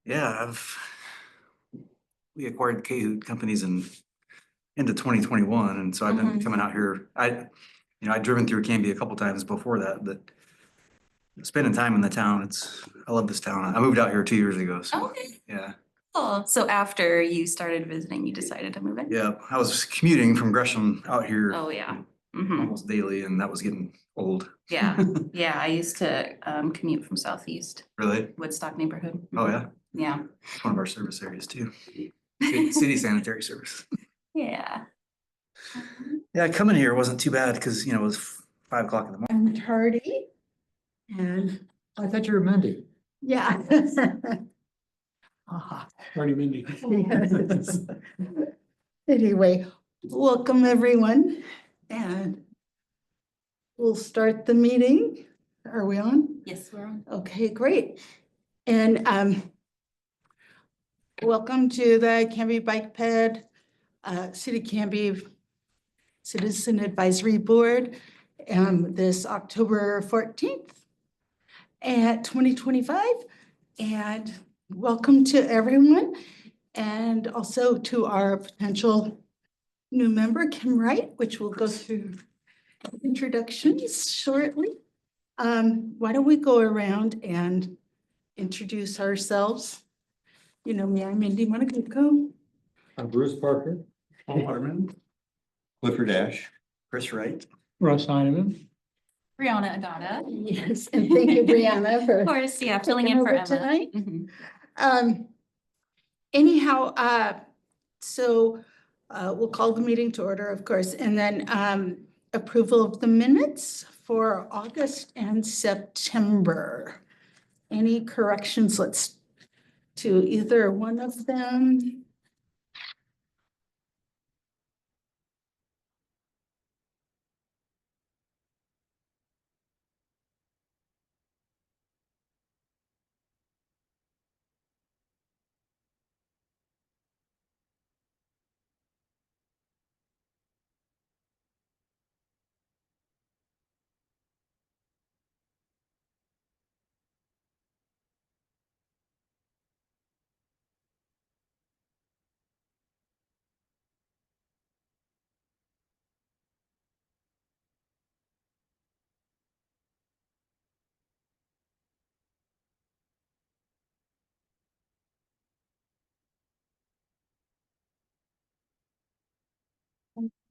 Yeah, we acquired Kahoot companies in into 2021, and so I've been Mhm. coming out here. I'd driven through Canby a couple times before that, but spending time in the town, I love this town. I moved out here 2 years ago, so Okay, yeah. cool. So after you started visiting, you decided to move in? Yeah, I was commuting from Gresham out here Oh, yeah. Mhm. almost daily, and that was getting old. Yeah, yeah, I used to commute from Southeast Really? Woodstock neighborhood. Oh, yeah. Yeah, It's one of our service areas too. City sanitary service. yeah. Yeah, coming here wasn't too bad because, it was 5 o'clock in the morning. I'm tardy. And I thought you were Mindy. yeah. Ah, Already Mindy. yes. Anyway, welcome everyone, and we'll start the meeting. Are we on? Yes, we're on. Okay, great. And welcome to the Canby Bike Ped City Canby Citizen Advisory Board this October 14th at 2025. And welcome to everyone, and also to our potential new member, Kim Wright, which we'll go through introductions shortly. Why don't we go around and introduce ourselves? You know me, I'm Mindy Monaco. Bruce Parker. Paul Waterman, Clifford Ash. Chris Wright. Russ Heineman. Brianna Agata. Yes, and thank you, Brianna, for Of course, yeah, filling taking in for over Emma. tonight. Mhm. Anyhow, so we'll call the meeting to order, of course, and then approval of the minutes for August and September. Any corrections? Let's to either one of them.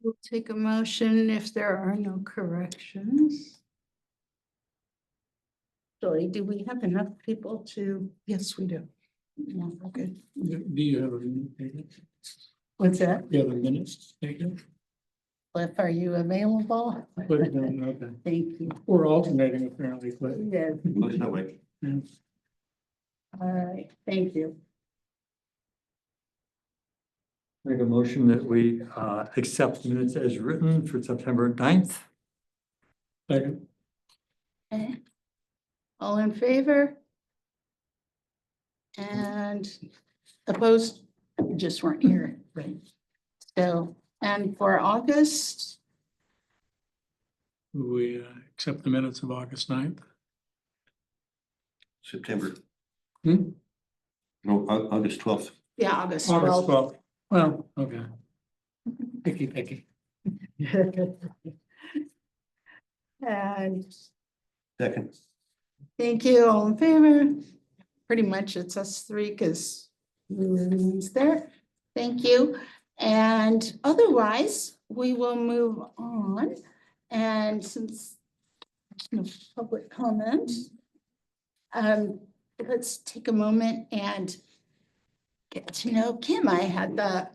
We'll take a motion if there are no corrections. Joy, do we have enough people to? Yes, we do. Yeah, okay. Do you have a minute? What's that? Do you have a minute? Taken? Cliff, are you available? Okay. Thank you. We're alternating apparently, but. Yes, Looks that way. all right, thank you. Make a motion that we accept minutes as written for September 9th. Second. Okay. All in favor? And opposed? You just weren't here, right? So, and for August, We accept the minutes of August 9th. September. Hmm? No, August 12th. yeah, August August 12th. 12th. Well, okay. Picky. And Second. thank you, all in favor? Pretty much it's us three because Lily's there. Thank you. And otherwise, we will move on. And since there's no public comment, let's take a moment and get to know Kim. I had the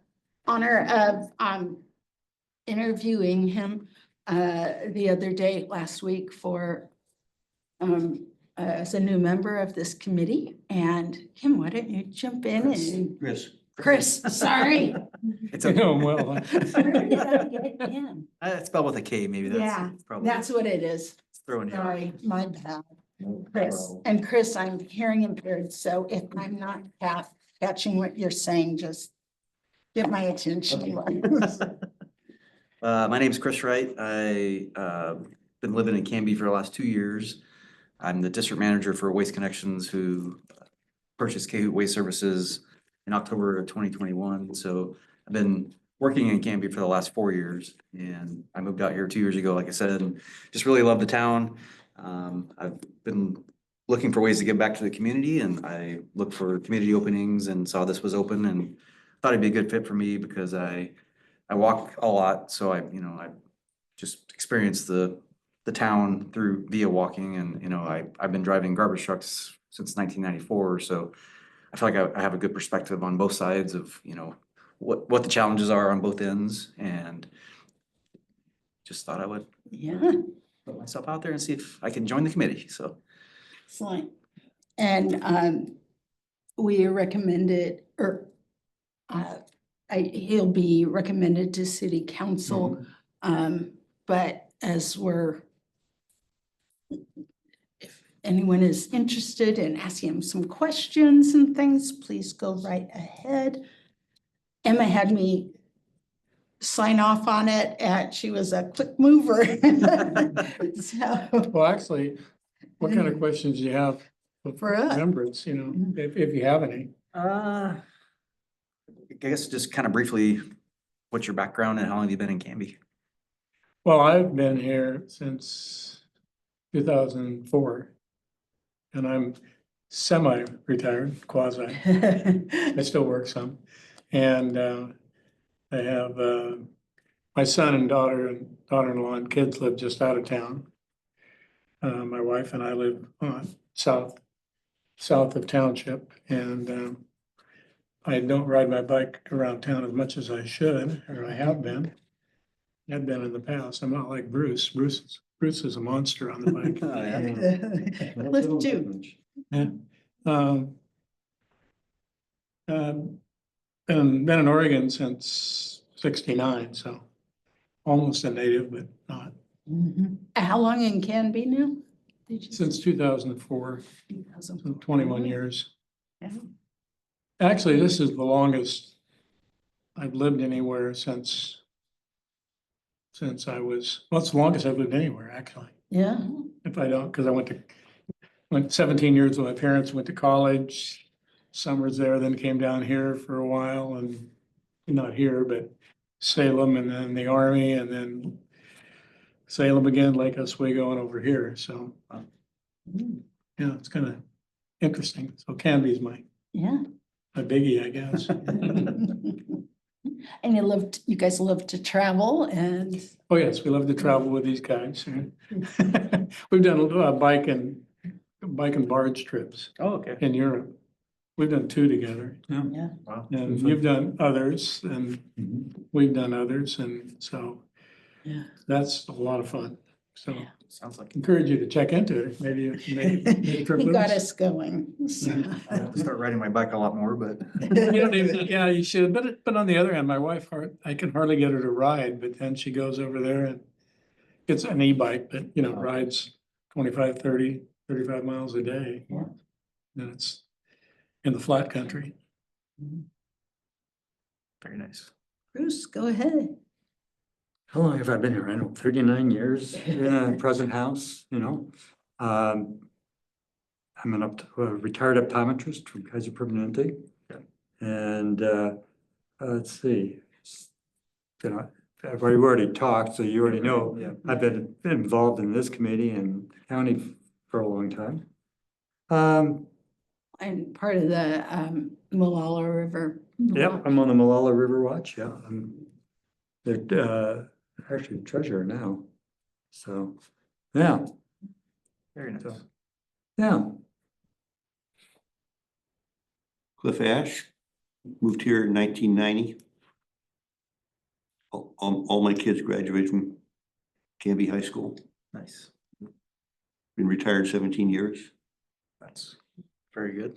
honor of interviewing him the other day, last week, for as a new member of this committee. And Kim, why don't you jump in and Chris. Sorry. It's I okay. know him well. Where did I get Kim? It's spelled with a K, maybe Yeah, that's probably. that's what it is. Throwing you off. Sorry, my bad. Chris, and Chris, I'm hearing impaired, so if I'm not catching what you're saying, just get my attention. My name is Chris Wright. I been living in Canby for the last 2 years. I'm the district manager for Waste Connections, who purchased Cahoot Waste Services in October of 2021. So I've been working in Canby for the last 4 years, and I moved out here 2 years ago, like I said, and just really love the town. I've been looking for ways to give back to the community, and I looked for community openings and saw this was open, and thought it'd be a good fit for me because I walk a lot, so I just experienced the town through via walking, and I've been driving garbage trucks since 1994, so I feel like I have a good perspective on both sides of what the challenges are on both ends, and just thought I would Yeah, put myself out there and see if I can join the committee. So excellent. And we recommended, or he'll be recommended to city council. But as if anyone is interested in asking him some questions and things, please go right ahead. Emma had me sign off on it, and she was a quick mover. So, Well, actually, what kind of questions do you have For us. members, if you have any? I guess just kind of briefly, what's your background and how long have you been in Canby? Well, I've been here since 2004. And I'm semi-retired, quasi. I still work some. And I have my son and daughter-in-law and kids live just out of town. My wife and I live south of township, and I don't ride my bike around town as much as I should, or I have been. I've been in the past. I'm not like Bruce. Bruce is a monster on the bike. Lift too. Yeah. And been in Oregon since '69, so almost a native, but not. How long in Canby now? Did you say? Since 2004, 2004. 21 years. Yeah. Actually, this is the longest I've lived anywhere since I was, well, it's the longest I've lived anywhere, actually. Yeah. If I don't, because I went 17 years with my parents, went to college, summers there, then came down here for a while, and not here, but Salem, and then the Army, and then Salem again, Lake Oswego, and over here, so. Yeah, it's kind of interesting. So Canby's my Yeah. biggie, I guess. And you guys love to travel and. Oh, yes, we love to travel with these guys. We've done a bike and barge trips Oh, okay. in Europe. We've done 2 together. Yeah. Yeah. Wow. And you've done others, and we've done others, and so Yeah. that's a lot of fun. So Yeah. Sounds like encourage you to check into it. Maybe you can make a trip He with got us. us going. So. I have to start riding my bike a lot more, but You don't even, yeah, you should, but on the other hand, my wife, I can hardly get her to ride, but then she goes over there and gets an e-bike, but rides 25, 30, 35 miles a day. Yeah. And it's in the flat country. very nice. Bruce, go ahead. How long have I been here? I know 39 years in a present house, I'm a retired optometrist from Kaiser Permanente. And let's see. I've already talked, so you already know. Yeah. I've been involved in this committee and county for a long time. And part of the Malala River. Yep, I'm on the Malala River Watch, yeah. I'm the actually treasurer now. So, yeah, Very nice. So- yeah. Cliff Ash, moved here in 1990. All my kids graduated from Canby High School, Nice. been retired 17 years. That's very good.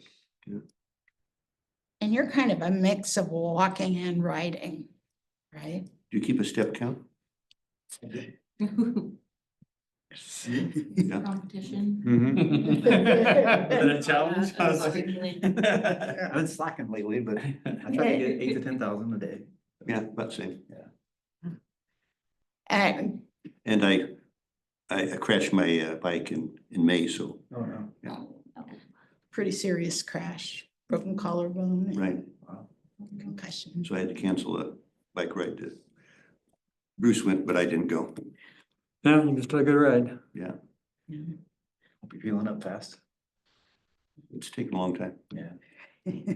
And you're kind of a mix of walking and riding, right? Do you keep a step count? Yeah. Competition. Mhm. That challenge? I was like- Certainly. I've been slacking lately, but I try to get 8 to 10,000 a day. Yeah, about the same. And And I crashed my bike in May, so Oh, no. pretty serious crash. broken collarbone. and Right. Concussion. So I had to cancel a bike ride that Bruce went, but I didn't go. Yeah, you just took a good ride. Yeah, Yeah. Hope you're feeling up fast. it's taken a long time. Yeah.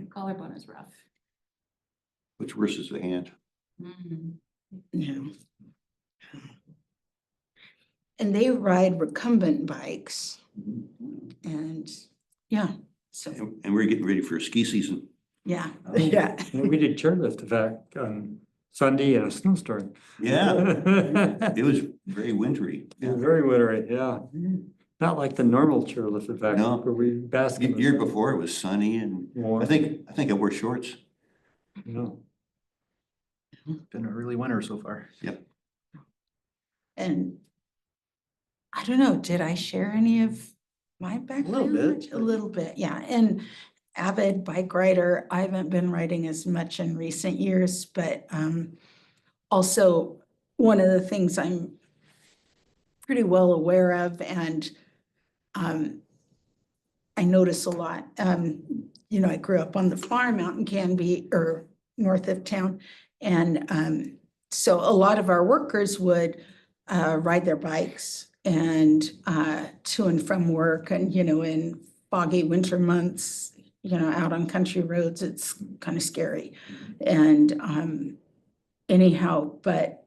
Collarbone is rough. Which worse is the hand? Mhm. Yeah. And they ride recumbent bikes and, yeah, so, And we're getting ready for ski season. yeah, Oh. yeah. Yeah, we did chairlift, in fact, on Sunday in a snowstorm. Yeah, It it was very wintry. was very wintry, yeah. Not like the normal chairlift, in fact, No. where we bask The in the year sun. before it was sunny and Warm, I think I wore shorts. yeah. Been a early winter so far. And I don't know, did I share any of my background? bit, A little bit, yeah, and avid bike rider. I haven't been riding as much in recent years, but also one of the things I'm pretty well aware of and I notice a lot, you know, I grew up on the farm out in Canby or north of town. And so a lot of our workers would ride their bikes and to and from work and, you know, in foggy winter months, you know, out on country roads, it's kind of scary. And anyhow, but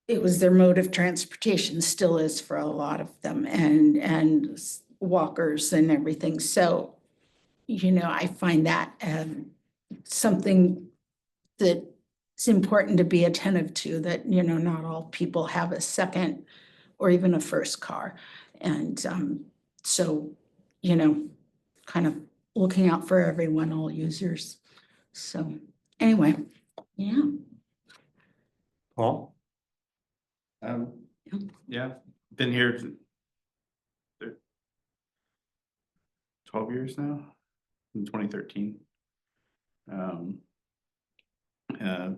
it was their mode of transportation, still is for a lot of them, and walkers and everything. So, you know, I find that something that it's important to be attentive to, that, you know, not all people have a second or even a first car. And so, you know, kind of looking out for everyone, all users. So anyway, yeah. Paul? Yeah, been here 12 years now, in 2013.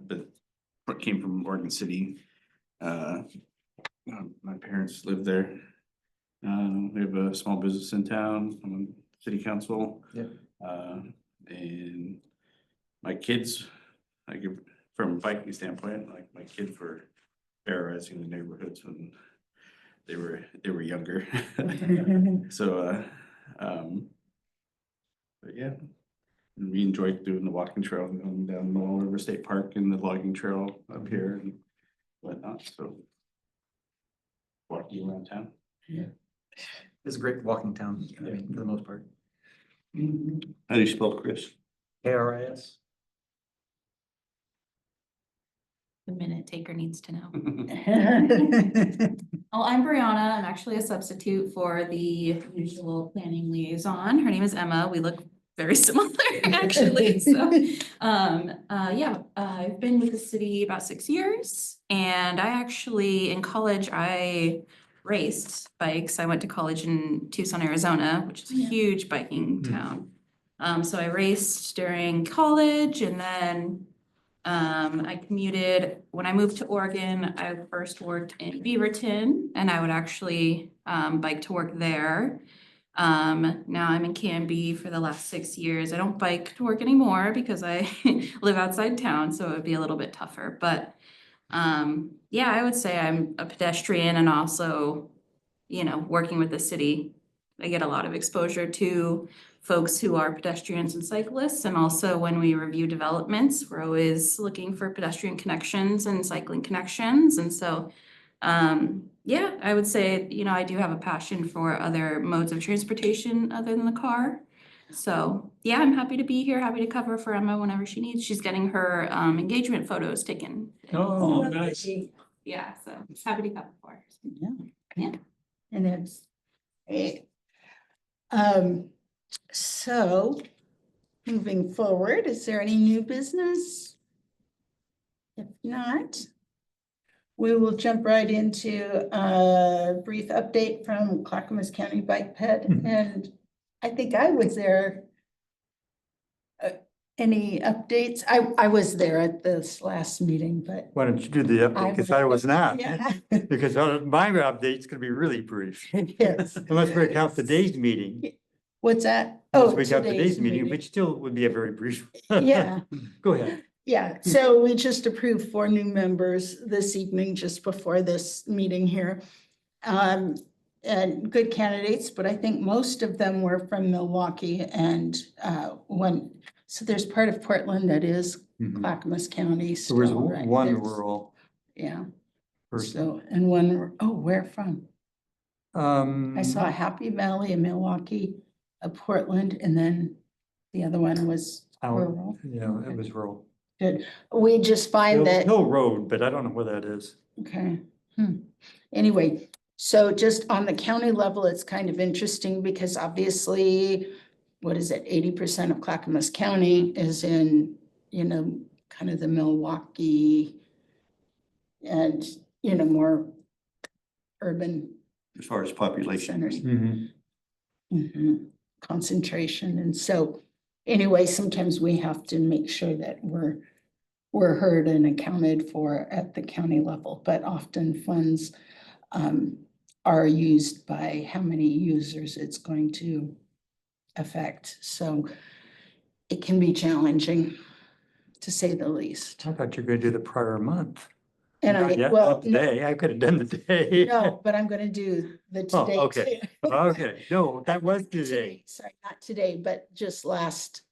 But what came from Oregon City. My parents live there. We have a small business in town. I'm on city council. Yeah. And my kids, like from a biking standpoint, like my kids were terrorizing the neighborhoods when they were younger. So, but yeah, we enjoyed doing the walking trail, going down the Wall River State Park and the logging trail up here and whatnot, so. Walking around town. It's a great walking town, I mean, for the most part. How do you spell Chris? KRIS. The minute taker needs to know. Oh, I'm Brianna. I'm actually a substitute for the usual planning liaison. Her name is Emma. We look very similar, actually. So, yeah, I've been with the city about 6 years. And I actually, in college, I raced bikes. I went to college in Tucson, Arizona, which is a huge biking town. So I raced during college, and then I commuted. When I moved to Oregon, I first worked in Beaverton, and I would actually bike to work there. Now I'm in Canby for the last 6 years. I don't bike to work anymore because I live outside town, so it would be a little bit tougher. But yeah, I would say I'm a pedestrian, and also, you know, working with the city, I get a lot of exposure to folks who are pedestrians and cyclists. And also when we review developments, we're always looking for pedestrian connections and cycling connections. And so, yeah, I would say, you know, I do have a passion for other modes of transportation other than the car. So yeah, I'm happy to be here, happy to cover for Emma whenever she needs. She's getting her engagement photos taken. Oh, nice. Yeah, so happy to cover for her. Yeah. Yeah. And it's, so moving forward, is there any new business? If not, we will jump right into a brief update from Clackamas County Bike Ped. And I think I was there. Any updates? I was there at this last meeting, but. Why don't you do the update, because I was not, Yeah. because my update's gonna be really brief, Yes. unless we count today's meeting. What's that? As Oh, we got today's meeting, which still would be a very brief. Yeah. Go ahead. Yeah, so we just approved 4 new members this evening, just before this meeting here. And good candidates, but I think most of them were from Milwaukee and so there's part of Portland that is Mhm. Clackamas County There was still, right? one There's- rural Yeah, person. so, and one, oh, where from? I saw Mm. Happy Valley in Milwaukee, Portland, and then the other one was Out, rural. yeah, it was rural. Good. We just find that. No road, but I don't know where that is. Okay. Anyway, so just on the county level, it's kind of interesting because obviously, what is it, 80% of Clackamas County is in, kind of the Milwaukee and, more urban As far as population. centers. Mhm. Concentration. And so anyway, sometimes we have to make sure that we're heard and accounted for at the county level, but often funds are used by how many users it's going to affect. So it can be challenging, to say the least. I thought you were gonna do the prior month. And Not yet, well, not today. I could have done the day. no, but I'm gonna do the Oh, today. okay. too. Okay, no, that was today. Sorry, not today, but just last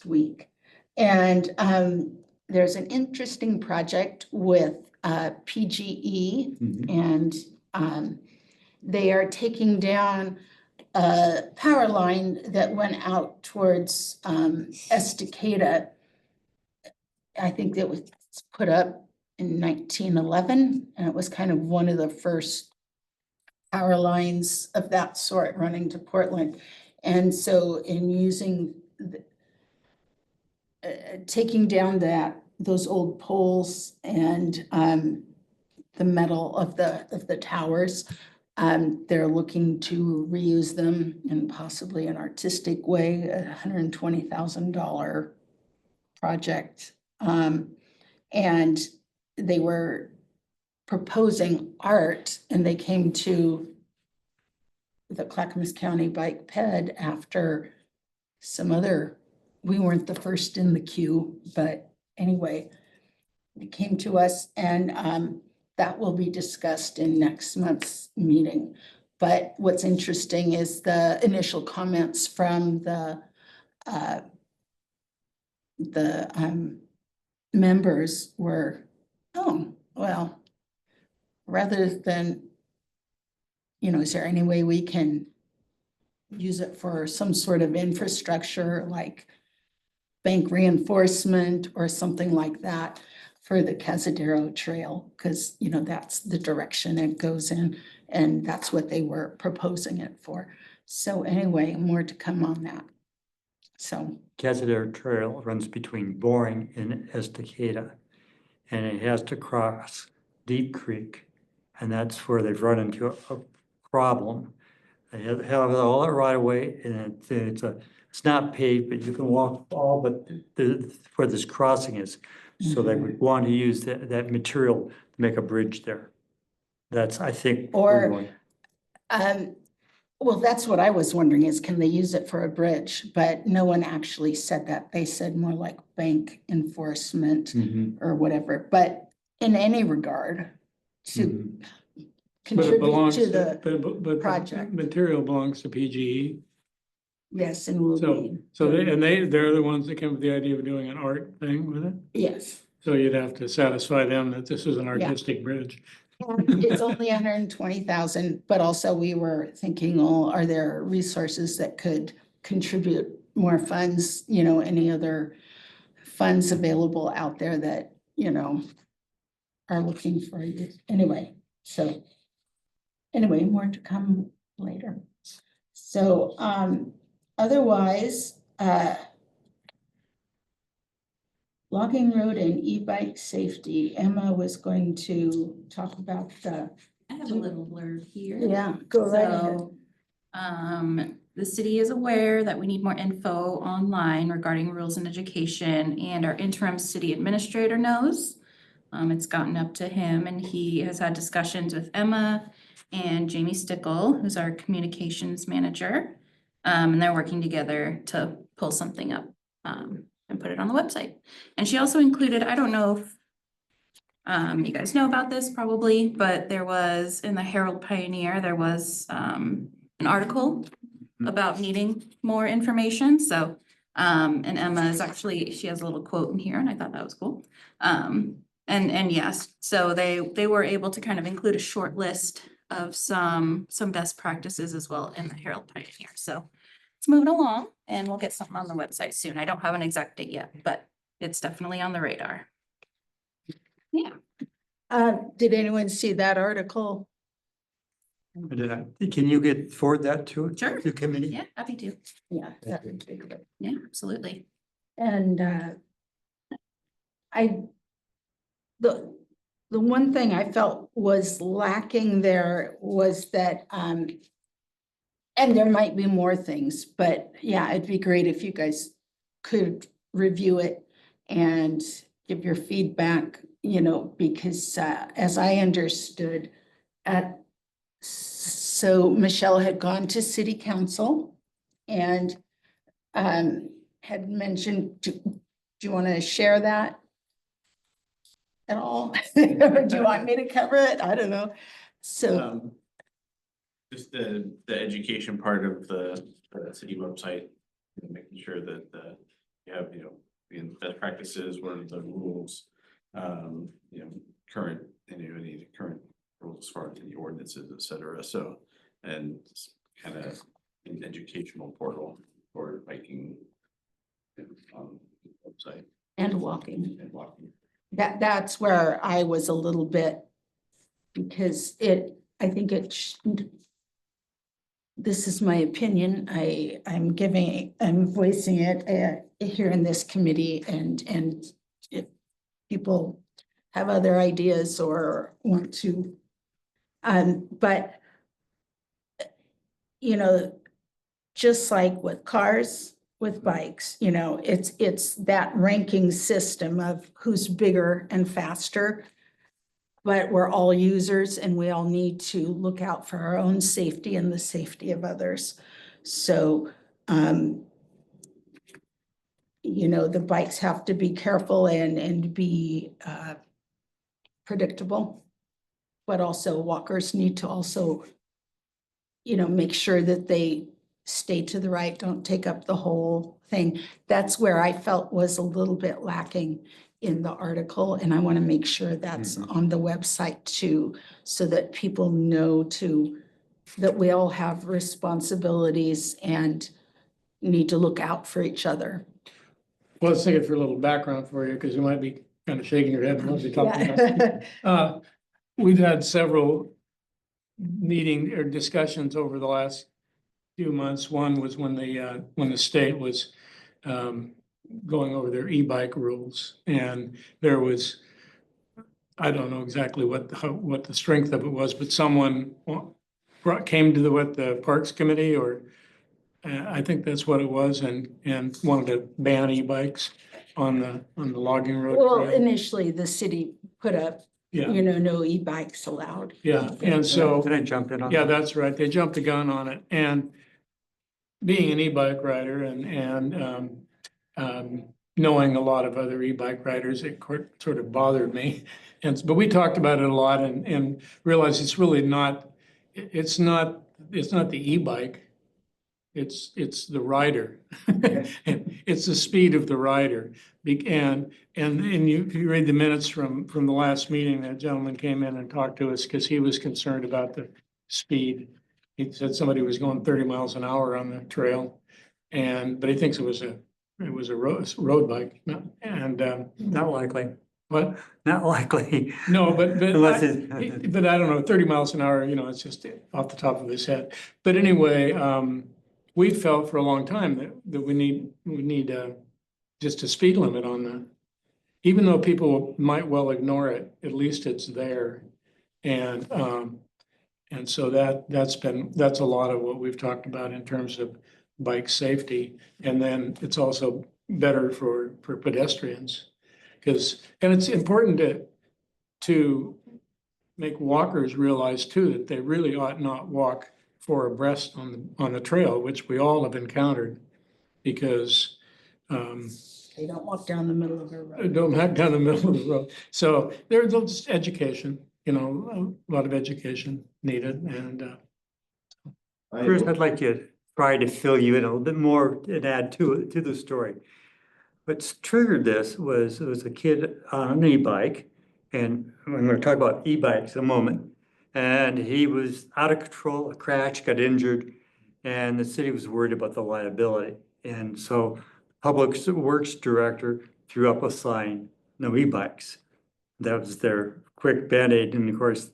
week. And there's an interesting project with PGE, Mhm. and they are taking down a power line that went out towards Estacada. I think that was put up in 1911, and it was kind of one of the first power lines of that sort running to Portland. And so in using taking down those old poles and the metal of the towers, they're looking to reuse them in possibly an artistic way, $120,000 project. And they were proposing art, and they came to the Clackamas County Bike Ped after some other, we weren't the first in the queue, but anyway, it came to us, and that will be discussed in next month's meeting. But what's interesting is the initial comments from the members were, oh, well, rather than, is there any way we can use it for some sort of infrastructure like bank reinforcement or something like that for the Cazadero Trail? Because, that's the direction it goes in, and that's what they were proposing it for. So anyway, more to come on that. So, Cazadero Trail runs between Boring and Estacada, and it has to cross Deep Creek, and that's where they've run into a problem. They have all that right away, and it's not paved, but you can walk all but where this crossing is. So they would want to use that material to make a bridge there. That's, I think. where we're Or- going. well, that's what I was wondering is, can they use it for a bridge? But no one actually said that. They said more like bank enforcement Mhm. or whatever. But in any regard, to Mhm. But it contribute belongs to to, the, but the project. material belongs to PGE. yes, and will So, be. they're the ones that came with the idea of doing an art thing with it. Yes. So you'd have to satisfy them that this is an artistic bridge. And it's only 120,000, but also we were thinking, oh, are there resources that could contribute more funds? Any other funds available out there that, are looking for you. Anyway, more to come later. So, otherwise, logging road and e-bike safety, Emma was going to talk about the, I have a little blurb here. yeah, go right ahead. So, the city is aware that we need more info online regarding rules and education, and our interim city administrator knows. It's gotten up to him and he has had discussions with Emma and Jamie Stickle, who's our communications manager. And they're working together to pull something up, and put it on the website. And she also included, I don't know if you guys know about this probably, but there was in the Herald Pioneer, there was an article about needing more information. So, and Emma is actually, she has a little quote in here and I thought that was cool. And yes, so they were able to kind of include a short list of some best practices as well in the Herald Pioneer. So it's moving along and we'll get something on the website soon. I don't have an exact date yet, but it's definitely on the radar. Yeah. Did anyone see that article? Can you forward that to? Sure. The committee? Yeah, happy to. Yeah. that would be good. Yeah, absolutely. And the one thing I felt was lacking there was that, and there might be more things, but yeah, it'd be great if you guys could review it and give your feedback, you know, because as I understood, so Michelle had gone to city council and had mentioned, do you want to share that at all? Or do you want me to cover it? I don't know. So, Just the education part of the city website, you know, making sure that you have, you know, in best practices, what are the rules, you know, current, any current rules as far as the ordinances, et cetera. So, and kind of an educational portal for biking on the website and walking. and walking. That's where I was a little bit, because I think this is my opinion. I'm voicing it here in this committee, and if people have other ideas or want to, but you know, just like with cars, with bikes, you know, it's that ranking system of who's bigger and faster. But we're all users and we all need to look out for our own safety and the safety of others. So, you know, the bikes have to be careful and be predictable. But also walkers need to also, you know, make sure that they stay to the right, don't take up the whole thing. That's where I felt was a little bit lacking in the article, and I want to make sure that's on the website too, so that people know that we all have responsibilities and need to look out for each other. Well, let's take it for a little background for you, because you might be kind of shaking your head and mostly talking about. We've had several meeting or discussions over the last few months. One was when the state was going over their e-bike rules, and there was, I don't know exactly what the strength of it was, but someone came to the Parks Committee, or I think that's what it was, and wanted to ban e-bikes on the logging road. Well, trail. initially, the city put up, Yeah, you know, no e-bikes allowed. yeah, and so. Did I jump in on? Yeah, that? that's right. They jumped the gun on it, and being an e-bike rider and knowing a lot of other e-bike riders, it sort of bothered me. But we talked about it a lot and realized it's really not, it's not the e-bike. It's the rider. It's the speed of the rider. And you read the minutes from the last meeting, that gentleman came in and talked to us because he was concerned about the speed. He said somebody was going 30 miles an hour on the trail, but he thinks it was a road bike. Not likely, But not likely. no, but Unless but I don't know, 30 miles an hour, you know, it's just off the top of his head. But anyway, we felt for a long time that we need just a speed limit on even though people might well ignore it, at least it's there. And so that's a lot of what we've talked about in terms of bike safety. And then it's also better for pedestrians. And it's important to make walkers realize too that they really ought not walk four abreast on the trail, which we all have encountered. Because They don't walk down the middle of the road. don't have down the middle of the road. So there's just education, a lot of education needed and Chris, I'd like to try to fill you in a little bit more and add to the story. What's triggered this was, it was a kid on an e-bike, and I'm gonna talk about e-bikes in a moment. And he was out of control, a crash, got injured, and the city was worried about the liability. And so Public Works Director threw up a sign, no e-bikes. That was their quick Band-Aid, and of course,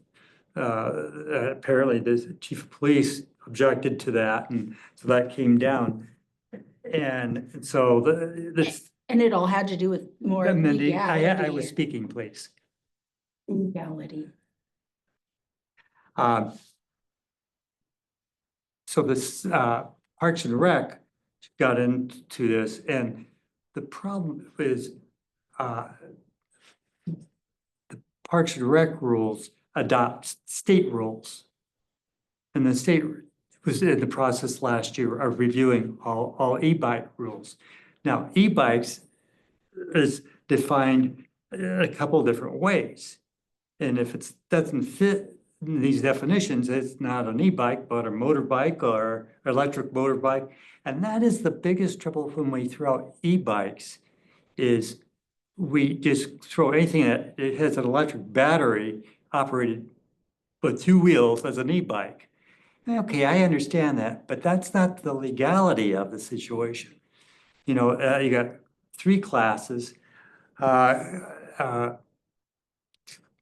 apparently the chief of police objected to that, and so that came down. And so this, And it all had to do with more Mindy, I was legality. speaking, please. Legality. So this Parks and Rec got into this, and the problem is the Parks and Rec rules adopt state rules. And the state was in the process last year of reviewing all e-bike rules. Now, e-bikes is defined a couple of different ways. And if it doesn't fit these definitions, it's not an e-bike, but a motorbike or electric motorbike. And that is the biggest trouble when we throw out e-bikes, is we just throw anything that it has an electric battery operated with two wheels as an e-bike. Okay, I understand that, but that's not the legality of the situation. You got three classes.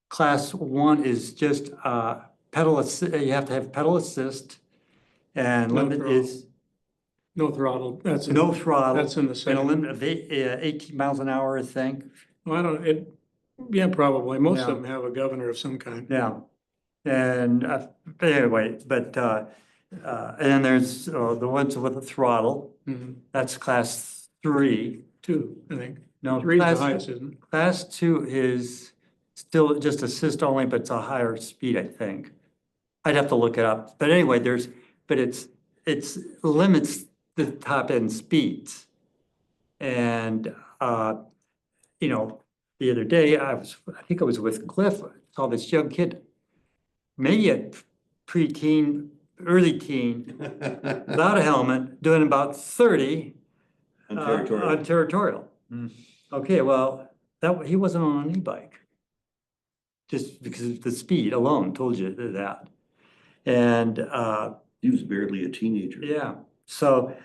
Class one is just pedal assist, you have to have pedal assist, and No limit throttle. is no throttle. That's no throttle. That's in the And a second. limit of 18 miles an hour, I think. Well, I don't, yeah, probably. Most Yeah. of them have a governor of some kind. Yeah. And anyway, but and then there's the ones with a throttle. Mhm. That's class three. Two, I think. No, Three's the class, highest, isn't it? class two is still just assist only, but it's a higher speed, I think. I'd have to look it up. But anyway, it's limits the top end speeds. And the other day I think I was with Cliff, saw this young kid, maybe a preteen, early teen, without a helmet, doing about 30 On territorial. on territorial. Okay, well, he wasn't on an e-bike. Just because of the speed alone told you that. And He was barely a teenager. yeah, so,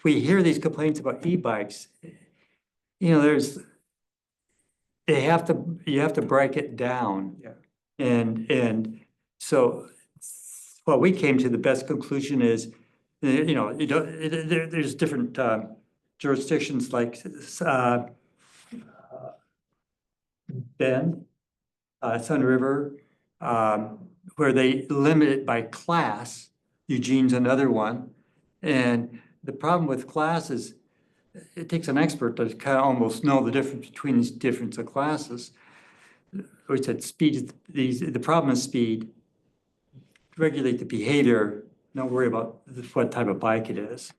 we hear these complaints about e-bikes. You have to break it down. Yeah. And so what we came to the best conclusion is, there's different jurisdictions like Bend, Sun River, where they limit it by class. Eugene's another one. And the problem with class is it takes an expert to kind of almost know the difference between these different classes. We said speed, the problem is speed. Regulate the behavior, don't worry about what type of bike it is.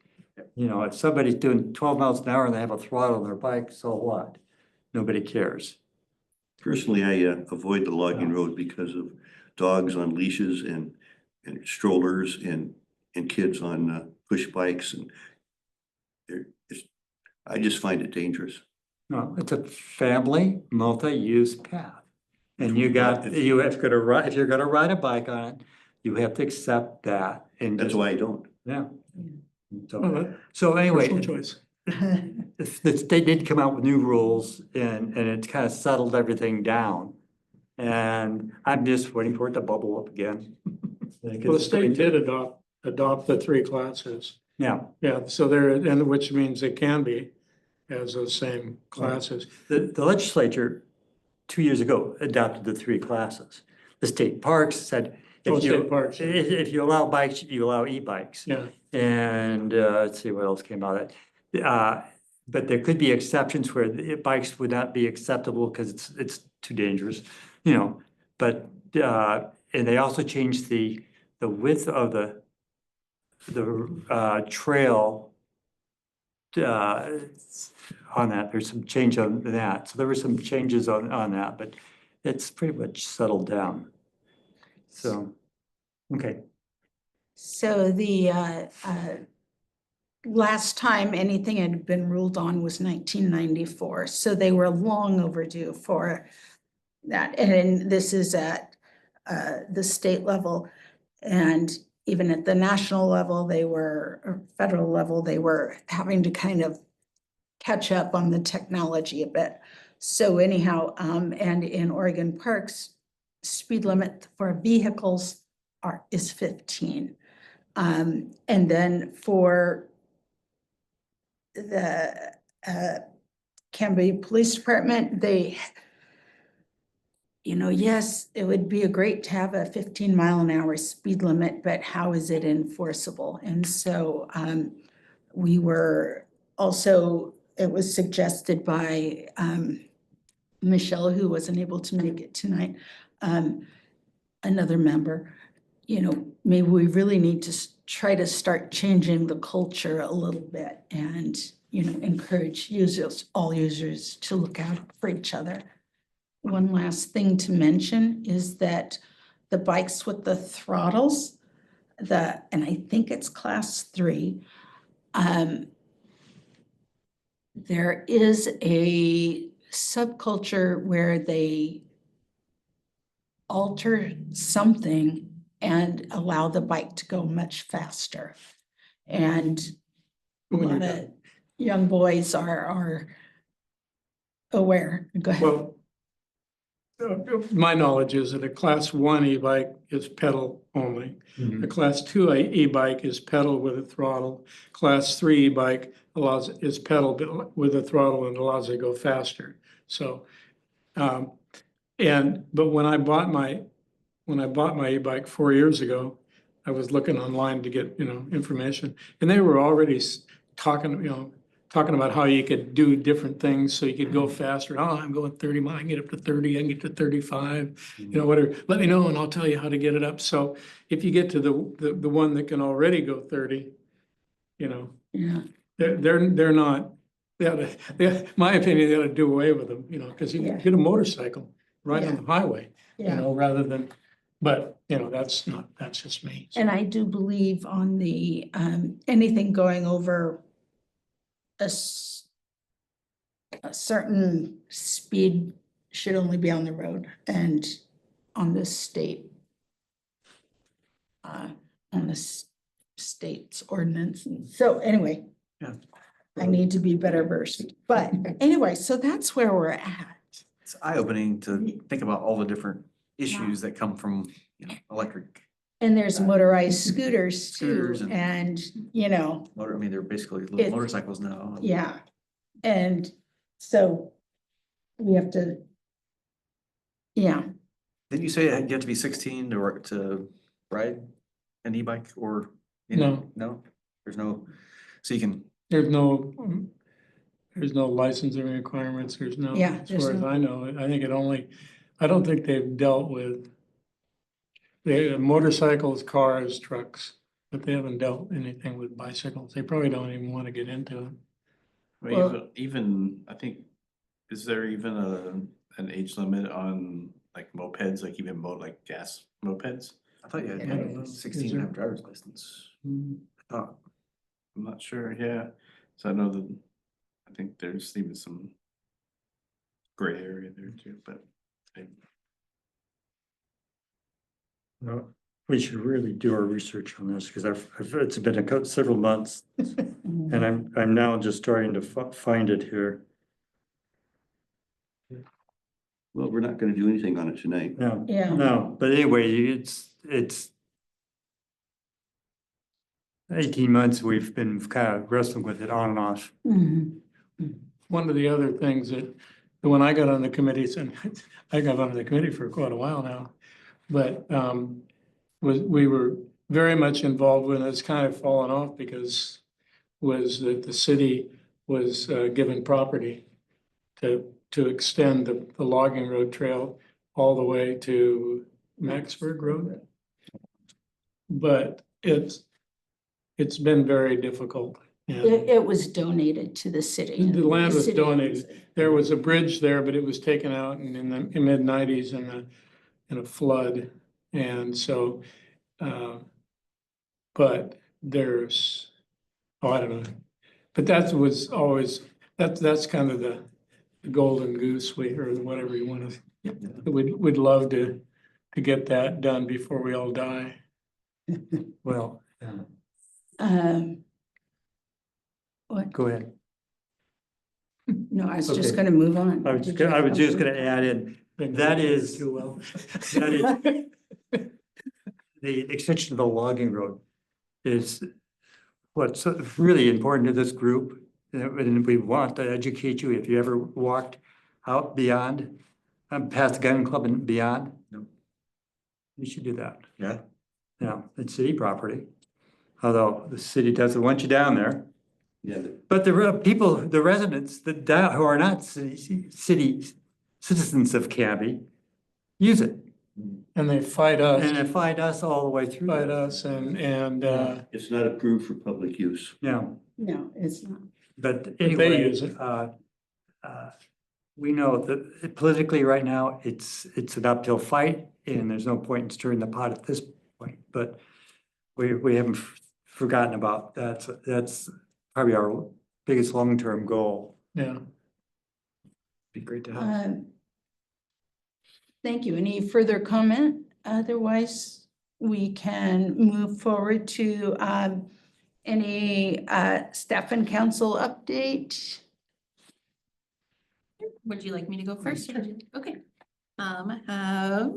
If somebody's doing 12 miles an hour and they have a throttle on their bike, so what? Nobody cares. Personally, I avoid the logging road because of dogs on leashes and strollers and kids on push bikes, and I just find it dangerous. No, it's a family multi-use path. And if you're gonna ride a bike on it, you have to accept that. And That's why I don't. Yeah. Well, So anyway, personal choice. they did come out with new rules and it kind of settled everything down. And I'm just waiting for it to bubble up again. Well, the state did adopt the three classes. Yeah, Yeah, so which means it can be as those same classes. the legislature 2 years ago adopted the three classes. The state parks said, State parks. if you allow bikes, you allow e-bikes. Yeah, And let's see what else came out of it. But there could be exceptions where the bikes would not be acceptable because it's too dangerous, but, and they also changed the width of the trail on that. There's some change on that. So there were some changes on that, but it's pretty much settled down. So, okay. So the last time anything had been ruled on was 1994, so they were long overdue for that. And this is at the state level, and even at the national level, or federal level, they were having to kind of catch up on the technology a bit. So anyhow, and in Oregon parks, speed limit for vehicles is 15. And then for the Canby Police Department, yes, it would be great to have a 15-mile-an-hour speed limit, but how is it enforceable? And so we were also, it was suggested by Michelle, who wasn't able to make it tonight, another member, maybe we really need to try to start changing the culture a little bit and, encourage all users to look out for each other. One last thing to mention is that the bikes with the throttles, and I think it's class 3, there is a subculture where they alter something and allow the bike to go much faster. And a When you're lot done. of young boys are aware. Go ahead. Well, my knowledge is that a class 1 e-bike is pedal only. A class 2 e-bike is pedal with a throttle. Class 3 e-bike is pedal with a throttle and allows it to go faster. So, but when I bought my e-bike 4 years ago, I was looking online to get, information, and they were already talking about how you could do different things so you could go faster. Oh, I'm going 30 miles, I can get up to 30, I can get to 35, whatever. Let me know and I'll tell you how to get it up. So if you get to the one that can already go 30, Yeah, they're not, my opinion, they ought to do away with them, because you Yeah. get a motorcycle right on Yeah. the highway, yeah. rather than, but, that's just me. And I do believe on the, anything going over a certain speed should only be on the road and on the state, on the state's ordinance. And so anyway, Yeah. I need to be better versed. But anyway, so that's where we're at. It's eye-opening to think about all the different issues that come from, electric And there's motorized scooters too, Scooters and- and, motor. I mean, they're basically little It's- motorcycles now. yeah. And so we have to, yeah, Didn't you say you have to be 16 to ride an e-bike or? No. No, there's no, so you can, There's no licensing requirements, there's no, Yeah, as there's far as no- I know, I think I don't think they've dealt with motorcycles, cars, trucks, but they haven't dealt anything with bicycles. They probably don't even want to get into it. Well, even, I think, is there even an age limit on like mopeds, like even like gas mopeds? I thought you had I to don't know. be Is 16 to there- have a driver's license. I thought. I'm not sure, yeah. So I know that, I think there's even some gray area there too, but Well, we should really do our research on this because it's been several months and I'm now just trying to find it here. Well, we're not gonna do anything on it tonight. No, yeah. no, but anyway, it's 18 months we've been kind of wrestling with it on and off. Mhm. One of the other things that, when I got on the committees, and I got on the committee for quite a while now, but we were very much involved when it's kind of fallen off was that the city was given property to to extend the logging road trail all the way to Maxburg Road. But it's been very difficult. And It was donated to the city. the land was city donated. owns it. There was a bridge there, but it was taken out in the mid-90s in a flood. And so, but there's, I don't know. But that was always, that's kind of the golden goose or whatever you want to. We'd love to get that done before we all die. Well, What? go ahead. No, I was just Okay. gonna move on. I was just gonna add in, that is, Too well. that is, the extension of the logging road is what's really important to this group. And we want to educate you, if you ever walked out beyond, past the gun club and beyond. No. You should do that. Yeah. Yeah, it's city property, although the city doesn't want you down there. Yeah. But people, the residents who are not city citizens of Canby use it. And they fight us. And they fight us all the way through. Fight that. us and, It's not approved for public use. Yeah, No, it's not. but they anyway, use it. we know that politically right now, it's an uphill fight and there's no point in stirring the pot at this point, but we haven't forgotten about that. That's probably our biggest long-term goal. Yeah. Be great to have. Thank you. Any further comment? Otherwise, we can move forward to any staff and council update. Would you like me to go first? Okay. I have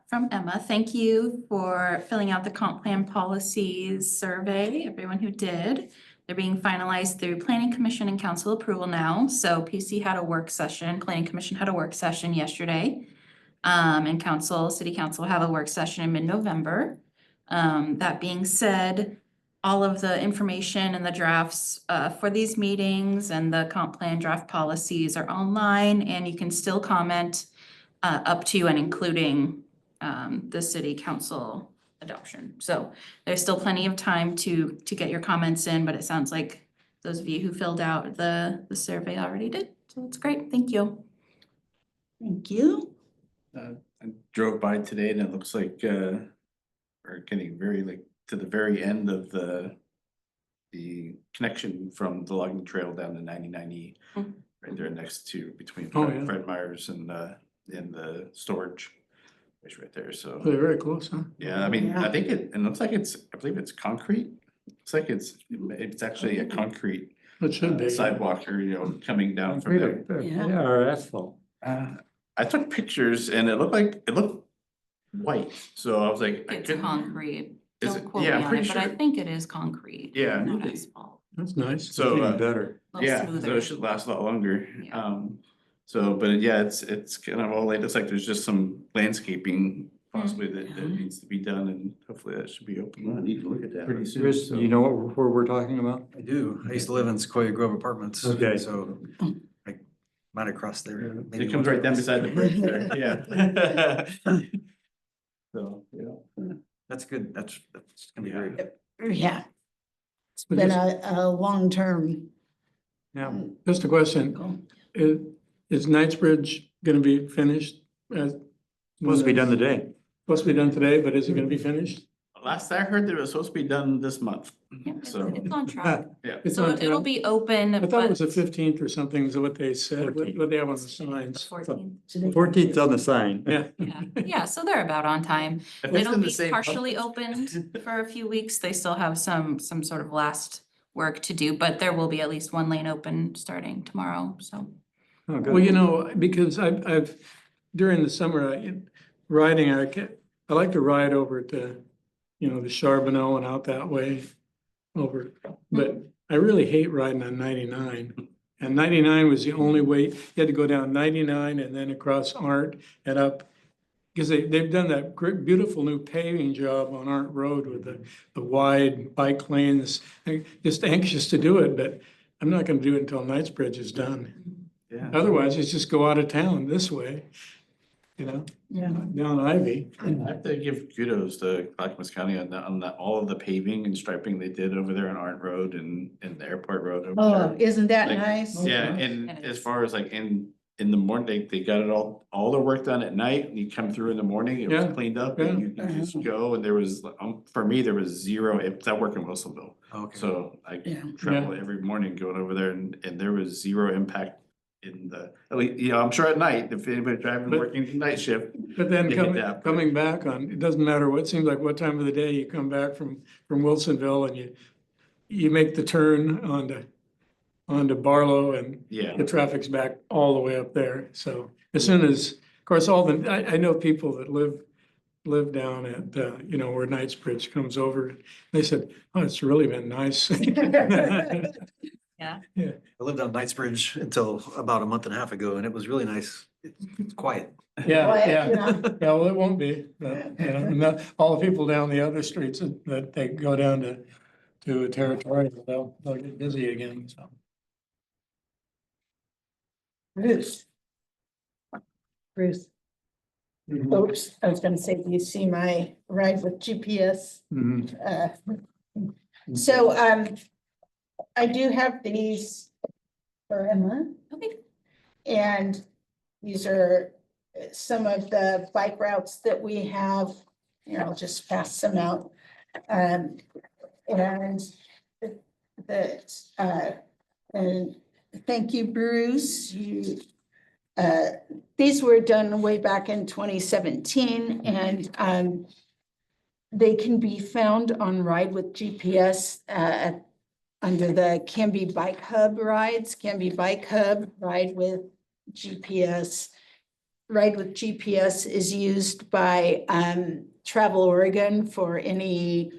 from Emma, thank you for filling out the comp plan policies survey, everyone who did. They're being finalized through planning commission and council approval now. So PC had a work session, planning commission had a work session yesterday. And city council will have a work session in mid-November. That being said, all of the information and the drafts for these meetings and the comp plan draft policies are online, and you can still comment up to and including the city council adoption. So there's still plenty of time to get your comments in, but it sounds like those of you who filled out the survey already did. So that's great. Thank you. Thank you. I drove by today and it looks like, we're getting very to the very end of the connection from the logging trail down to 99E. Mm. Right there next to between Oh, yeah. Fred Meyer's and the storage. It's right there, so, They're very close, huh? yeah, I mean, Yeah. I think it looks like I believe it's concrete. Looks like it's actually a concrete It should be. sidewalk or, coming down from there. Yeah. Or asphalt. I took pictures and it looked white, so I was like, I It's couldn't. concrete. Is Don't it? quote me Yeah, I'm on pretty it, but I sure. think it is concrete. Yeah. Not asphalt. That's nice. So, Even better. A little yeah, so smoother. it should last a lot longer. Yeah. So, but yeah, it's kind of all, it looks like there's just some landscaping possibly that needs to be done, and hopefully that should be Well, I open need to look at that. pretty soon. Chris, so- you know where we're talking about? I do. I used to live in Sequoia Grove Apartments. Okay. So I might have crossed there. maybe It comes once or right down twice. beside the bridge there, yeah. So, yeah. That's good. That's gonna be great. Yeah, it's But been just- a long-term Yeah. Just a question, goal. is Knightsbridge gonna be finished? Supposed to be done today. Supposed to be done today, but is it gonna be finished? Last I heard, it was supposed to be done this month, Yeah, it's so, it's on track. yeah. It's So on it'll track. be open, I thought it was the but 15th or something is what they said, 14th. what they have on the signs. 14th. 14th on the sign. Yeah. Yeah, so they're about on time. If it's It'll in the be same partially month- opened for a few weeks. They still have some sort of last work to do, but there will be at least one lane open starting tomorrow, so. Oh, good. Well, you know, because I've, during the summer, riding, I like to ride over to, the Charbonneau and out that way over. But I really hate riding on 99. And 99 was the only way, you had to go down 99 and then across Arndt and up. Because they've done that great, beautiful new paving job on Arndt Road with the wide bike lanes. I'm just anxious to do it, but I'm not gonna do it until Knightsbridge is done. Yeah. Otherwise, it's just go out of town this way, you know, Yeah. down Ivy. I have to give kudos to Clackamas County on all of the paving and striping they did over there on Arndt Road and the airport road over Oh, there. isn't that Like, nice? Yeah, nice. and It as is. far as like in the morning, they got it all the work done at night, and you come through in the morning, it was Yeah, cleaned up, and you can just go, and there was, for me, there was zero, I work in Wilsonville. Okay. So I Yeah. travel every morning going over there, and there was zero impact in the, at least, you know, I'm sure at night, if anybody driving, But- working night shift. But then They hit that, but- coming back on, it doesn't matter what, seems like what time of the day you come back from Wilsonville and you make the turn onto Barlow and Yeah. the traffic's back all the way up there. So as soon as, of course, I know people that live down at, where Knightsbridge comes over. They said, oh, it's really been nice. Yeah. Yeah, I lived on Knightsbridge until about a month and a half ago, and it was really nice. It's quiet. yeah, Quiet, yeah. yeah. Yeah, well, it won't be, but, and all the people down the other streets that they go down to a territory, they'll get busy again, so. Bruce. Bruce, oops, I was gonna say, do you see my ride with GPS? Mhm. So, I do have these for Emma, Okay. and these are some of the bike routes that we have. Here, I'll just pass them out. And and thank you, Bruce. These were done way back in 2017, and they can be found on Ride with GPS under the Canby Bike Hub rides, Canby Bike Hub, Ride with GPS. Ride with GPS is used by Travel Oregon for any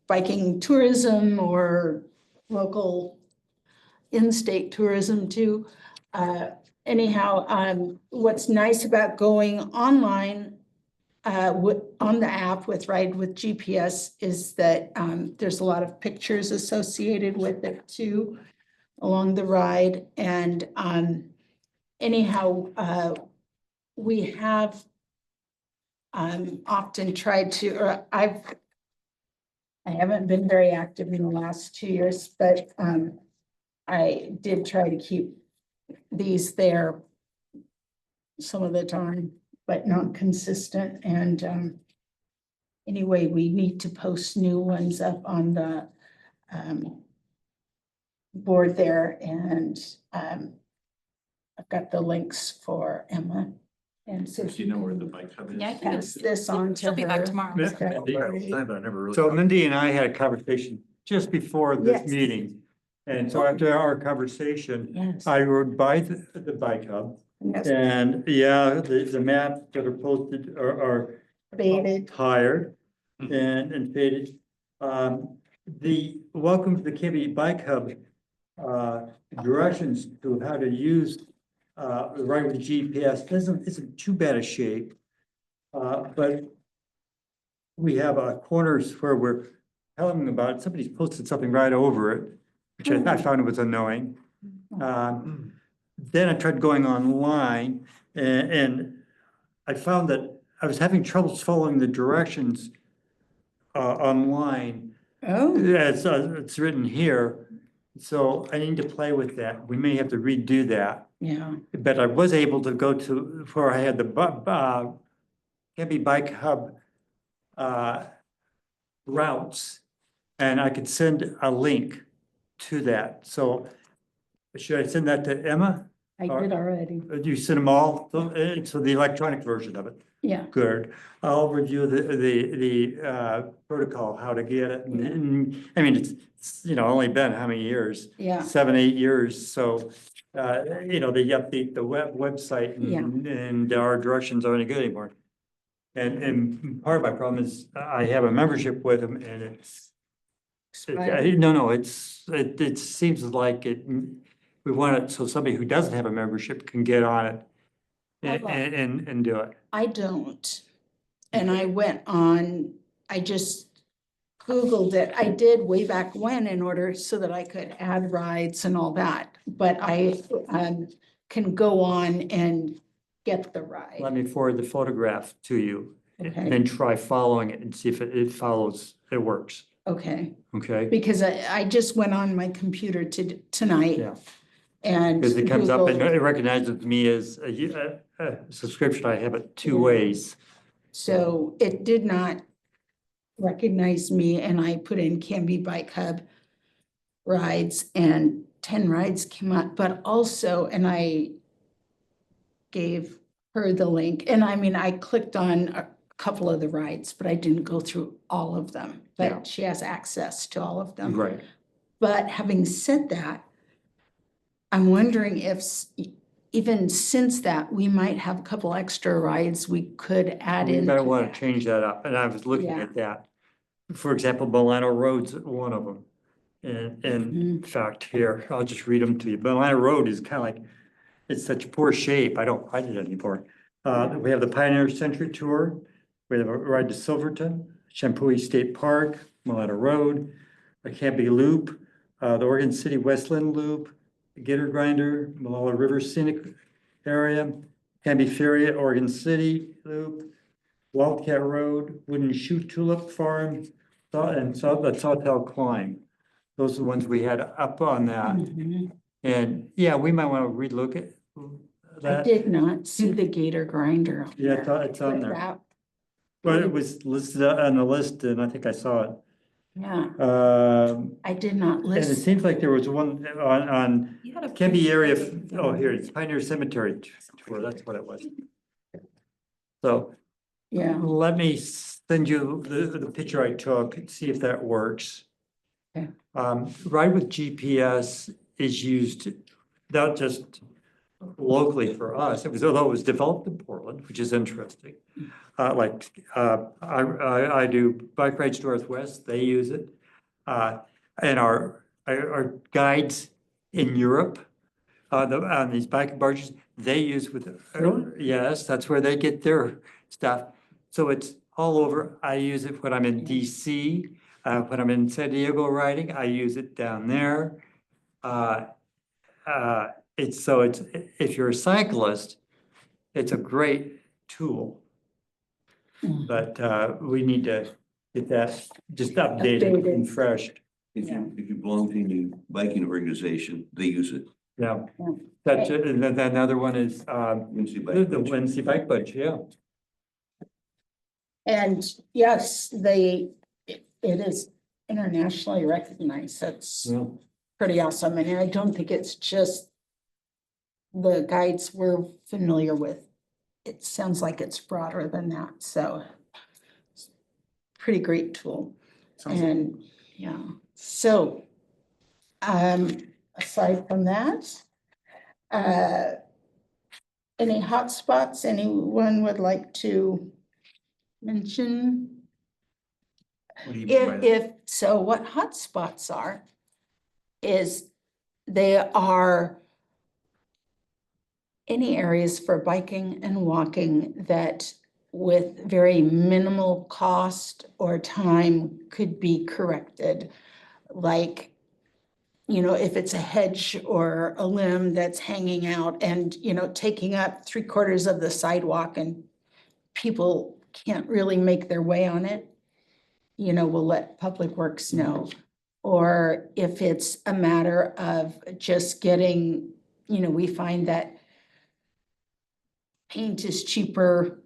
biking tourism or local in-state tourism too. Anyhow, what's nice about going online on the app with Ride with GPS is that there's a lot of pictures associated with it too along the ride. And anyhow, we have often tried to, or I haven't been very active in the last 2 years, but I did try to keep these there some of the time, but not consistent. And anyway, we need to post new ones up on the board there, and I've got the links for Emma. And so Do you know where the bike hub is? Yeah, I can pass this on to She'll be back her. tomorrow. Yeah. Okay, great. Time, but I never really. So Mindy and I had a conversation just before this Yes. meeting. And so after our conversation, Yes. I rode by the bike hub. Yes. And yeah, the maps that are posted are Baited. tired and faded. The welcome to the Canby Bike Hub directions to how to use Ride with GPS isn't too bad a shape. But we have corners where we're telling them about it. Somebody's posted something right over it, which I found it was annoying. Then I tried going online and I found that I was having troubles following the directions online. Oh, As it's written here. So I need to play with that. We may have to redo that. yeah. But I was able to go to where I had the Canby Bike Hub routes, and I could send a link to that. So should I send that to Emma? I did already. Do you send them all? So the electronic version of it? Yeah. Good. I'll review the protocol, how to get it. And I mean, it's only been how many years? Yeah. 7, 8 years. So, they update the website and our directions aren't good anymore. And part of my problem is I have a membership with them and it's, it seems like we want it so somebody who doesn't have a membership can get on it and do it. I don't. And I went on, I just Googled it. I did way back when in order so that I could add rides and all that. But I can go on and get the ride. Let me forward the photograph to you. Okay. And then try following it and see if it follows, it works, Okay, okay? because I just went on my computer tonight Yeah. and. Because it comes up and Googled. it recognizes me as a subscription. I have it two ways. So it did not recognize me and I put in Canby Bike Hub rides and 10 rides came up, but also, and I gave her the link and I mean, I clicked on a couple of the rides, but I didn't go through all of them, Yeah. but she has access to all of them. Right. But having said that, I'm wondering if even since that, we might have a couple extra rides we could add We in. might want to change that up. And I was looking Yeah. at that. For example, Milano Road's one of them. And in Mhm. fact, here, I'll just read them to you. Milano Road is kind of like, it's such poor shape. I don't ride it anymore. We have the Pioneer Century Tour. We have a ride to Silverton, Champoeg State Park, Milano Road, the Canby Loop, the Oregon City Westland Loop, the Gator Grinder, Malala River Scenic Area, Canby Ferry at Oregon City Loop, Wildcat Road, Wooden Shoe Tulip Farm, and so the Sawtell Climb. Those are the ones we had up on that. Mhm. And yeah, we might want to relook at I that. did not see the Gator Grinder. on Yeah, there. it's on But there. that- Well, it was listed on the list and I think I saw Yeah, it. I did not And it listen. seems like there was one on You had a Canby area, pretty- oh, here, it's Pioneer Cemetery Tour, that's what it was. So Yeah, let me send you the picture I took and see if that works. Okay. Ride with GPS is used not just locally for us, although it was developed in Portland, which is interesting. I do Bike Rides Northwest, they use it. And our guides in Europe, on these bike barges, they use with, yes, that's where they get their stuff. So it's all over. I use it when I'm in DC, when I'm in San Diego riding, I use it down there. It's, if you're a cyclist, it's a great tool. But we need to get that just updated and fresh. If you belong to any biking organization, they use it. Yeah. Yeah. That's it. And then another one is Wednesday bike the budget. Wednesday bike budget, yeah. and yes, it is internationally recognized. That's Yeah. pretty awesome. And I don't think it's just the guides we're familiar with. It sounds like it's broader than that, so pretty great tool. And, yeah, so, aside from that, any hotspots anyone would like to mention? What do you mean by that? If, so what hotspots are, is they are any areas for biking and walking that with very minimal cost or time could be corrected. Like, if it's a hedge or a limb that's hanging out and, taking up 3/4 of the sidewalk and people can't really make their way on it, we'll let Public Works know. Or if it's a matter of just getting, we find that paint is cheaper,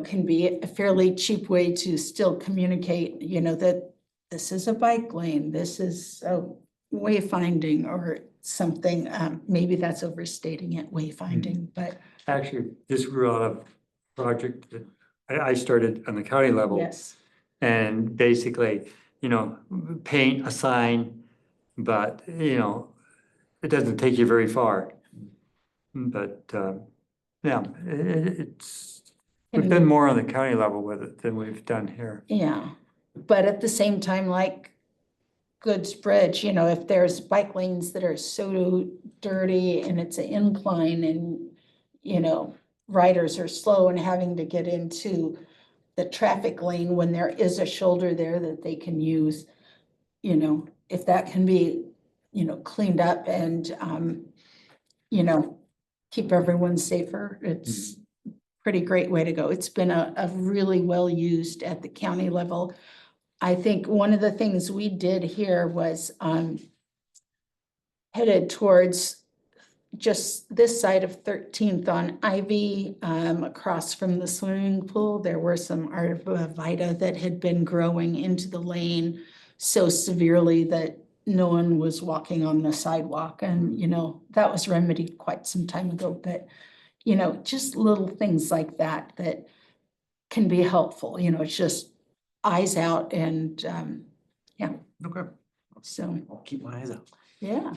can be a fairly cheap way to still communicate, that this is a bike lane, this is a wayfinding or something. Maybe that's overstating it, wayfinding, but Actually, this grew out of a project that I started on the county level. yes. And basically, paint a sign, but, it doesn't take you very far. But, yeah, we've been more on the county level with it than we've done here. Yeah, but at the same time, like Goods Bridge, if there's bike lanes that are so dirty and it's an incline and, riders are slow and having to get into the traffic lane when there is a shoulder there that they can use. You know, if that can be, you know, cleaned up and, you know, keep everyone safer, it's pretty great way to go. It's been a really well used at the county level. I think one of the things we did here was, headed towards just this side of 13th on Ivy, across from the swimming pool, there were some arborvitae that had been growing into the lane so severely that no one was walking on the sidewalk. And, you know, that was remedied quite some time ago, but, you know, just little things like that that can be helpful. You know, it's just eyes out and, yeah, Okay. so, I'll keep my eyes out. yeah.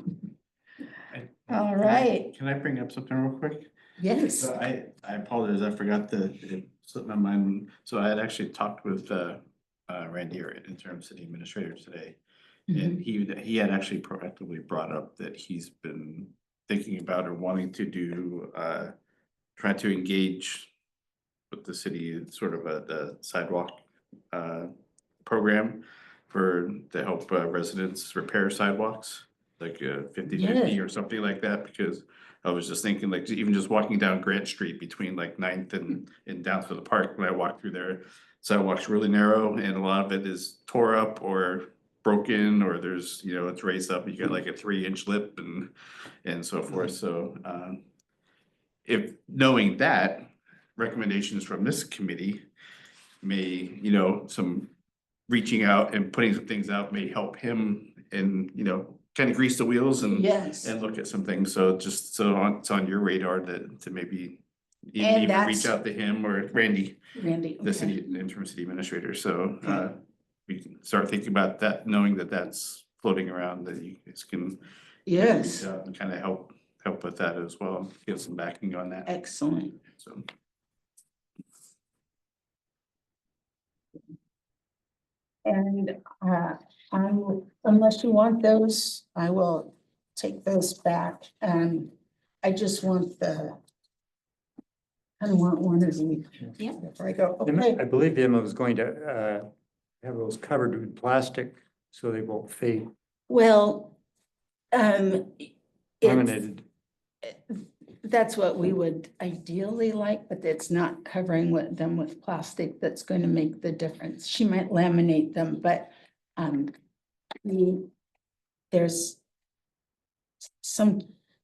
All All right. Can I bring up something real quick? Yes. So I apologize, I forgot it slipped my mind. So I had actually talked with Randy, our interim city administrator today. And he had actually proactively brought up that he's been thinking about or wanting to do, try to engage with the city, sort of the sidewalk program to help residents repair sidewalks, like 50/50 or something like that, because I was just thinking, like, even just walking down Grant Street between like 9th and down to the park, when I walk through there, sidewalk's really narrow and a lot of it is tore up or broken, or there's, you know, it's raised up, you got like a 3-inch lip and so forth. So if knowing that, recommendations from this committee may, you know, some reaching out and putting some things out may help him and, you know, kind of grease the wheels and Yes. look at some things. So just so it's on your radar to maybe And even that's- reach out to him or Randy, Randy. the city interim city administrator. So we can start thinking about that, knowing that that's floating around, that you guys can Yes, reach out and kind of help with that as well, get some backing on that. excellent. So And unless you want those, I will take those back. I just want I want one of these. Yeah. Before I go, Emma- okay. I believe Emma was going to have those covered with plastic so they won't fade, Well, it's, laminated. that's what we would ideally like, but it's not covering them with plastic that's going to make the difference. She might laminate them, but there's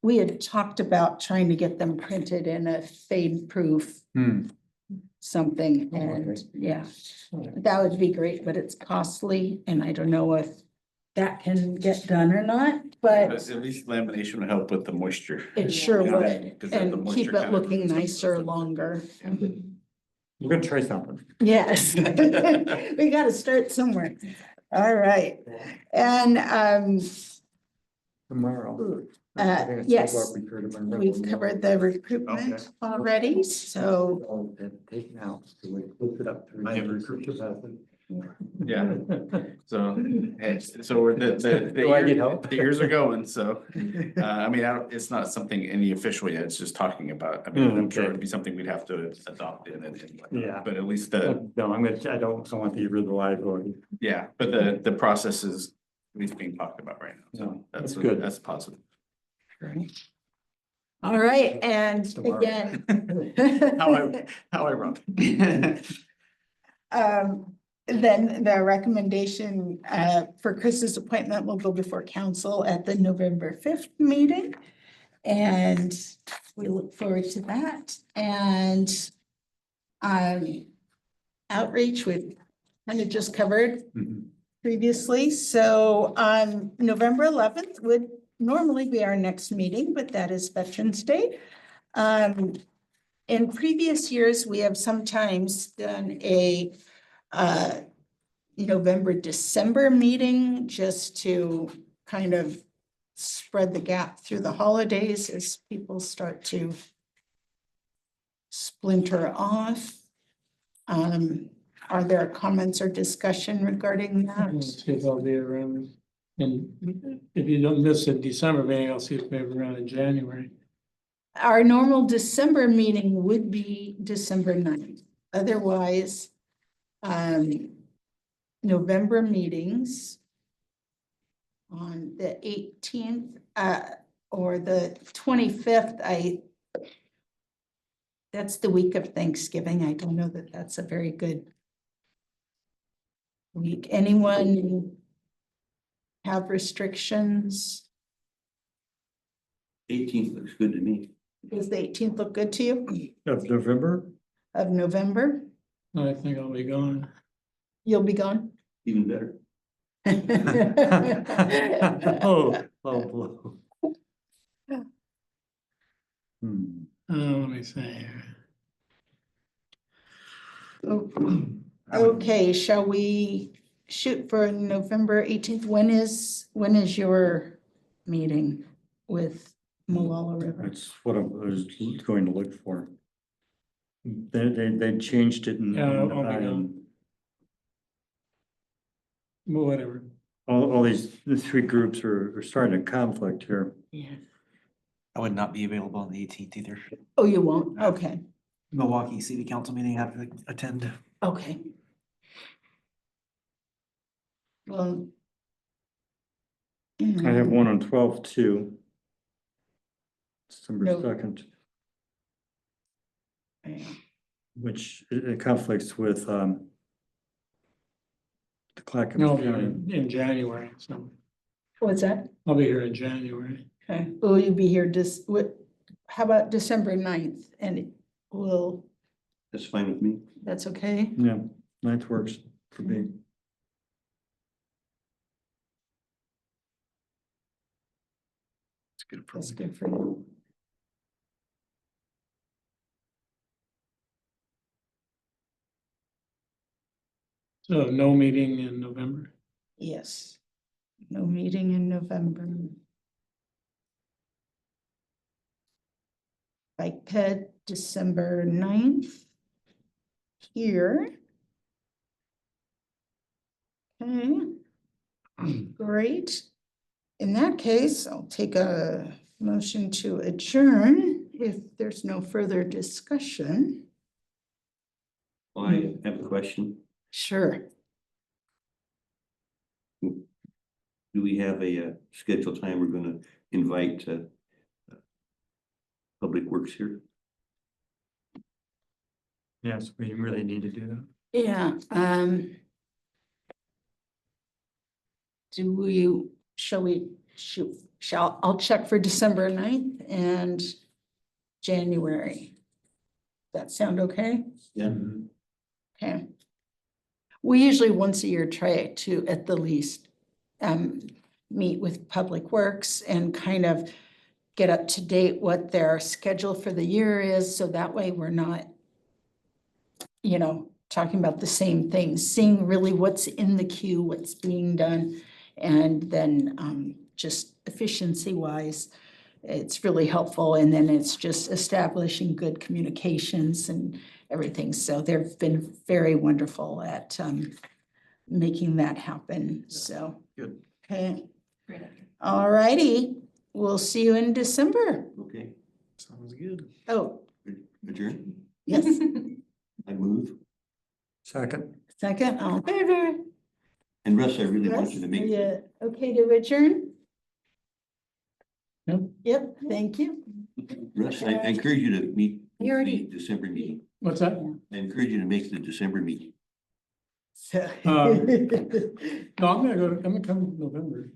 we had talked about trying to get them printed in a fade-proof something, Oh, okay. and yeah, that would be great, but it's costly, and I don't know if that can get done or not, but at least lamination will help with the moisture. it sure Yeah, would, 'cause the and moisture keep it kind of- looking nicer longer. We're gonna try something. Yes, we gotta start somewhere. All right, and Tomorrow. I think it's yes, sidewalk repair tomorrow. we've covered the recruitment Okay. already, so All been taken out, so we close it up. to I have the recruiters. recruiters. Yeah. So, so we're Do I get help? the years are going, so, I mean, it's not something any official yet, it's just talking about, I mean, I'm sure Okay. it'd be something we'd have to adopt in and Yeah. but at least No, I don't want to get rid of the liability. yeah, but the process is at least being talked about right now, Yeah, so that's good. That's positive. all right, and Tomorrow. again. How I run. Then the recommendation for Chris's appointment will go before council at the November 5th meeting. And we look forward to that. And outreach, we've kind of just covered previously. So on November 11th would normally be our next meeting, but that is Veterans Day. In previous years, we have sometimes done a November, December meeting just to kind of spread the gap through the holidays as people start to splinter off. Are there comments or discussion regarding that? See if I'll be around. And if you don't miss a December meeting, I'll see if maybe around in January. Our normal December meeting would be December 9th. Otherwise, November meetings on the 18th, or the 25th, that's the week of Thanksgiving. I don't know that that's a very good week. Anyone have restrictions? 18th looks good to me. Does the 18th look good to you Of November? of November? I think I'll be gone. You'll be gone? Even better. Oh, blow. Hmm. Let me see here. Okay, shall we shoot for November 18th? When is your meeting with Malala River? That's what I was going to look for. They changed it in. Yeah, I'll be gone. Well, whatever. All the three groups are starting to conflict here. Yeah. I would not be available on the 18th either. Oh, you won't? Okay, Milwaukee City Council meeting I have to attend. okay. Well. I have one on 12/2. December No. 2nd, Yeah. which it conflicts with the Clackamas No, I'll be here County. in January, so What's that? I'll be here in January. Okay, will you be here how about December 9th? And That's fine with me. that's okay? Yeah, 9th works for me. It's good for That's me. good for you. So no meeting in November. Yes. No meeting in November. Bike ped, December 9th. Here. Okay. Great. In that case, I'll take a motion to adjourn if there's no further discussion. Well, I have a question. Sure. Do we have a scheduled time we're gonna invite Public Works here? Yes, we really need to do that. Yeah, I'll check for December 9th and January. That sound okay? Yeah. Okay. We usually once a year try to, at the least, meet with Public Works and kind of get up to date what their schedule for the year is, so that way we're not, talking about the same things, seeing really what's in the queue, what's being done, and then just efficiency wise, it's really helpful. And then it's just establishing good communications and everything. So they've been very wonderful at making that happen. So, Good. okay. Great. All righty. We'll see you in December. Okay, Sounds good. Oh, adjourn. yes. I move. Second. Second, all in favor. And Russ, I really want Russ, you to are make, you okay to adjourn? Yep. Yep, thank you. Russ, I encourage you to meet You already- the December meeting. What's that? I encourage you to make the December meeting. So- No, I'm gonna come in November.